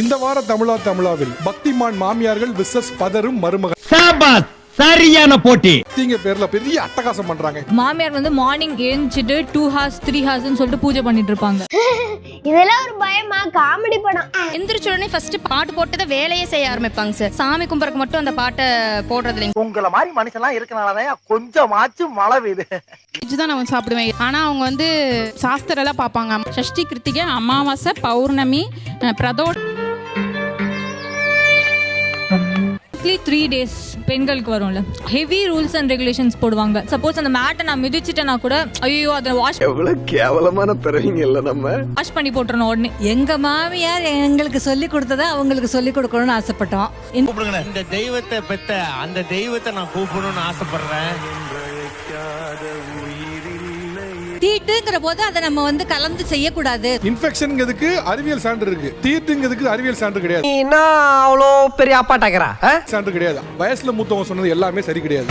இந்த வார தமிழாவில் பக்திமான் மாமியார்கள் விசஸ் பதரும் மருமகன். சாபாஸ், சரியான போட்டி. தீங்க பேர்ல பெரிய அட்டகாசம் பண்றாங்க. மாமியார் வந்து மார்னிங் எழுந்திட்டு 2 hours 3 hours சொல்லிட்டு பூஜை பண்ணிட்டு இருப்பாங்க. இதெல்லாம் ஒரு பயமா? காமெடி படம். எந்திரிச்ச உடனே ஃபர்ஸ்ட் பாட்டு போட்டு தான் வேலையே செய்ய ஆரம்பிப்பாங்க சார். சாமி கும்பறக்கு மட்டும் அந்த பாட்டை போடுறது இல்லைங்க. உங்கள மாதிரி மனுஷன்லாம் இருக்கனாலதான் கொஞ்சமாச்சும் மழை பெய்யுது. இதுதான் நான் சாப்பிடுவேன். ஆனா அவங்க வந்து சாஸ்திரம் எல்லாம் பாப்பாங்க. சஷ்டி, கிருத்திகை, அமாவாசை, பௌர்ணமி, பிரதோஷ 3 days பெண்களுக்கு வரும்ல, ஹெவி ரூல்ஸ் அண்ட் ரெகுலேஷன்ஸ் போடுவாங்க. சப்போஸ் அந்த மேட்டை நான் மிதிச்சிட்டேனா கூட ஐயோ அதை வாஷ் எவ்வளவு கேவலமான பிறவிங்க இல்ல நம்ம வாஷ் பண்ணி போட்டுறணும் உடனே. எங்க மாமியார் எங்களுக்கு சொல்லி கொடுத்ததை அவங்களுக்கு சொல்லி கொடுக்கணும்னு ஆசைப்பட்டோம். இந்த தெய்வத்தை பெத்த அந்த தெய்வத்தை நான் கூப்பிடணும்னு ஆசைப்படுறேன். தீட்டுங்கிற போது அதை நம்ம வந்து கலந்து செய்யக்கூடாது. இன்ஃபெக்ஷன்ங்கிறதுக்கு அறிவியல் சான்று இருக்கு, தீட்டுங்கிறதுக்கு அறிவியல் சான்று கிடையாது. என்ன அவ்வளோ பெரிய அப்பாட்டாக்கிறா சான்று கிடையாது. வயசுல மூத்தவங்க சொன்னது எல்லாமே சரி கிடையாது.